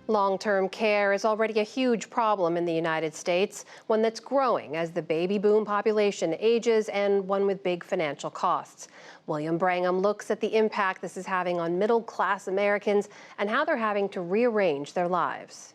Long-term care is already a huge problem in the United States, one that's growing as the baby boom population ages and one with big financial costs. William Brangham looks at the impact this is having on middle-class Americans and how they're having to rearrange their lives.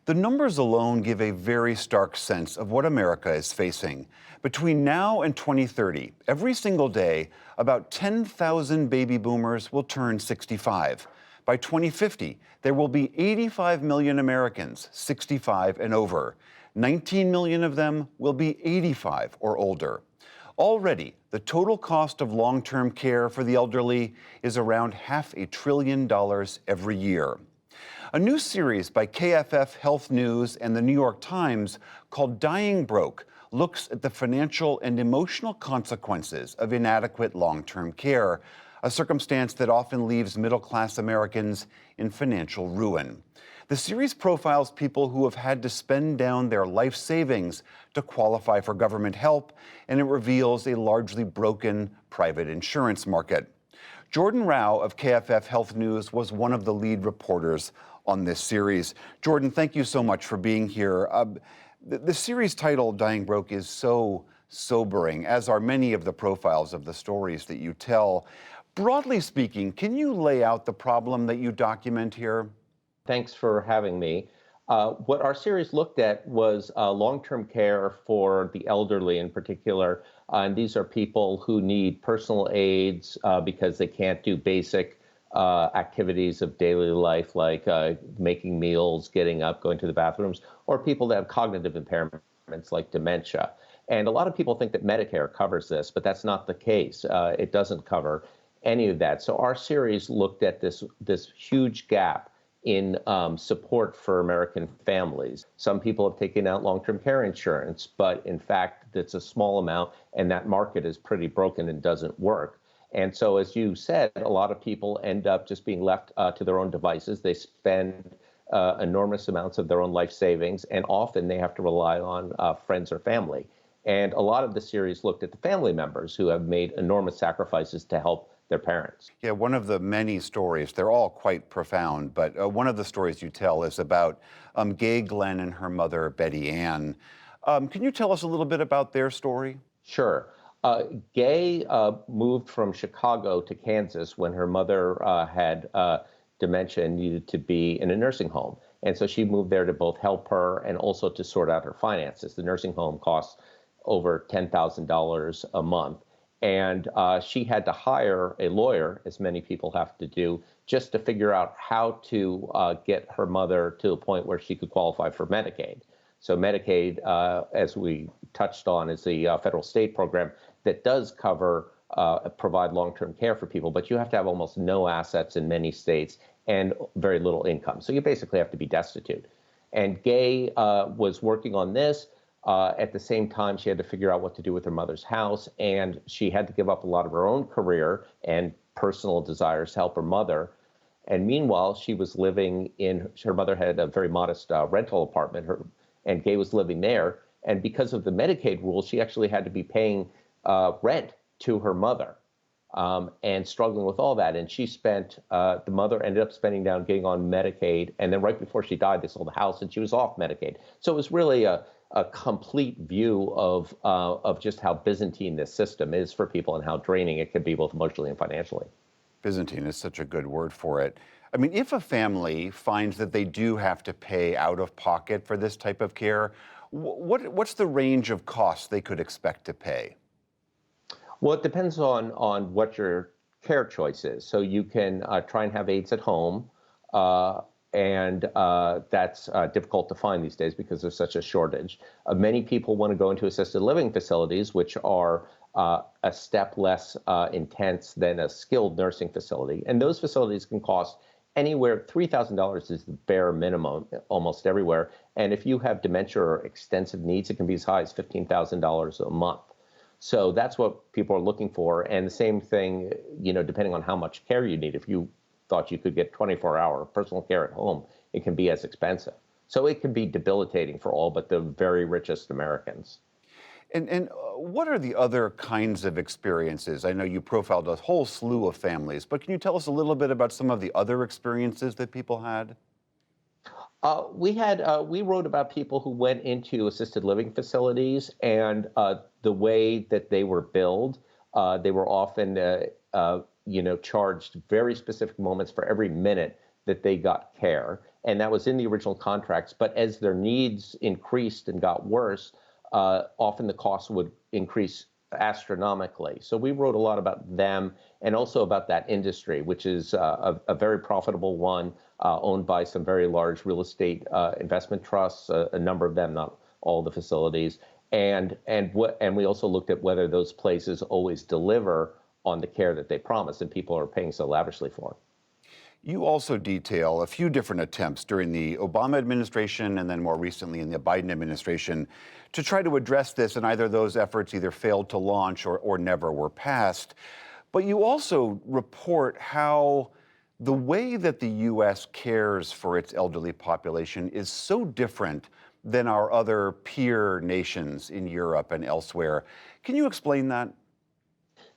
The numbers alone give a very stark sense of what America is facing. Between now and 2030, every single day, about 10,000 baby boomers will turn 65. By 2050, there will be 85 million Americans 65 and over. 19 million of them will be 85 or older. Already, the total cost of long-term care for the elderly is around $500 billion every year. A new series by KFF Health News and the New York Times called Dying Broke looks at the financial and emotional consequences of inadequate long-term care, a circumstance that often leaves middle-class Americans in financial ruin. The series profiles people who have had to spend down their life savings to qualify for government help, and it reveals a largely broken private insurance market. Jordan Rao of KFF Health News was one of the lead reporters on this series. Jordan, thank you so much for being here. The series title, Dying Broke, is so sobering, as are many of the profiles of the stories that you tell. Broadly speaking, can you lay out the problem that you document here? Thanks for having me. What our series looked at was long-term care for the elderly in particular. And these are people who need personal aids because they can't do basic activities of daily life, like making meals, getting up, going to the bathrooms, or people that have cognitive impairments like dementia. And a lot of people think that Medicare covers this, but that's not the case. It doesn't cover any of that. So our series looked at this huge gap in support for American families. Some people have taken out long-term care insurance, but in fact, it's a small amount, and that market is pretty broken and doesn't work. And so, as you said, a lot of people end up just being left to their own devices. They spend enormous amounts of their own life savings, and often they have to rely on friends or family. And a lot of the series looked at the family members who have made enormous sacrifices to help their parents. Yeah, one of the many stories, they're all quite profound, but one of the stories you tell is about Gay Glenn and her mother, Betty Ann. Can you tell us a little bit about their story? Sure. Gay moved from Chicago to Kansas when her mother had dementia and needed to be in a nursing home. And so she moved there to both help her and also to sort out her finances. The nursing home costs over $10,000 a month. And she had to hire a lawyer, as many people have to do, just to figure out how to get her mother to a point where she could qualify for Medicaid. So Medicaid, as we touched on, is the federal state program that does cover, provide long-term care for people, but you have to have almost no assets in many states and very little income. So you basically have to be destitute. And Gay was working on this. At the same time, she had to figure out what to do with her mother's house, and she had to give up a lot of her own career and personal desires to help her mother. And meanwhile, she was living in, her mother had a very modest rental apartment, and Gay was living there. And because of the Medicaid rules, she actually had to be paying rent to her mother and struggling with all that. And she spent, the mother ended up spending down getting on Medicaid. And then right before she died, they sold the house and she was off Medicaid. So it was really a complete view of just how Byzantine this system is for people and how draining it can be both emotionally and financially. Byzantine is such a good word for it. I mean, if a family finds that they do have to pay out of pocket for this type of care, what's the range of costs they could expect to pay? Well, it depends on what your care choice is. So you can try and have aides at home. And that's difficult to find these days because there's such a shortage. Many people want to go into assisted living facilities, which are a step less intense than a skilled nursing facility. And those facilities can cost anywhere, $3,000 is the bare minimum almost everywhere. And if you have dementia or extensive needs, it can be as high as $15,000 a month. So that's what people are looking for. And the same thing, you know, depending on how much care you need. If you thought you could get 24-hour personal care at home, it can be as expensive. So it can be debilitating for all but the very richest Americans. And what are the other kinds of experiences? I know you profiled a whole slew of families, but can you tell us a little bit about some of the other experiences that people had? We wrote about people who went into assisted living facilities and the way that they were billed. They were often, charged very specific moments for every minute that they got care, and that was in the original contracts. But as their needs increased and got worse, often the costs would increase astronomically. So we wrote a lot about them and also about that industry, which is a very profitable one, owned by some very large real estate investment trusts, a number of them, not all the facilities. And we also looked at whether those places always deliver on the care that they promise and people are paying so lavishly for. You also detail a few different attempts during the Obama administration and then more recently in the Biden administration to try to address this, and either those efforts either failed to launch or never were passed. But you also report how the way that the U.S. cares for its elderly population is so different than our other peer nations in Europe and elsewhere. Can you explain that?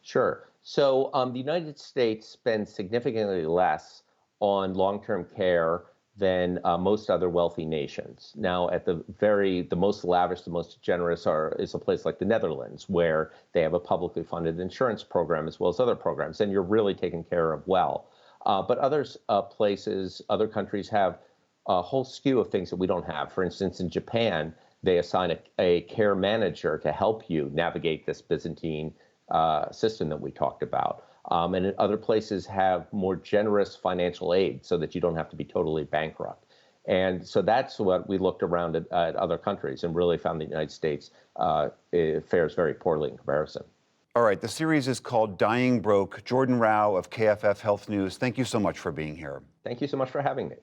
Sure. So the United States spends significantly less on long-term care than most other wealthy nations. Now, at the most lavish, the most generous is a place like the Netherlands, where they have a publicly funded insurance program as well as other programs, and you're really taken care of well. But other countries have a whole slew of things that we don't have. For instance, in Japan, they assign a care manager to help you navigate this Byzantine system that we talked about. And in other places have more generous financial aid so that you don't have to be totally bankrupt. And so that's what we looked around at other countries and really found the United States fares very poorly in comparison. All right, the series is called Dying Broke. Jordan Rao of KFF Health News, thank you so much for being here. Thank you so much for having me.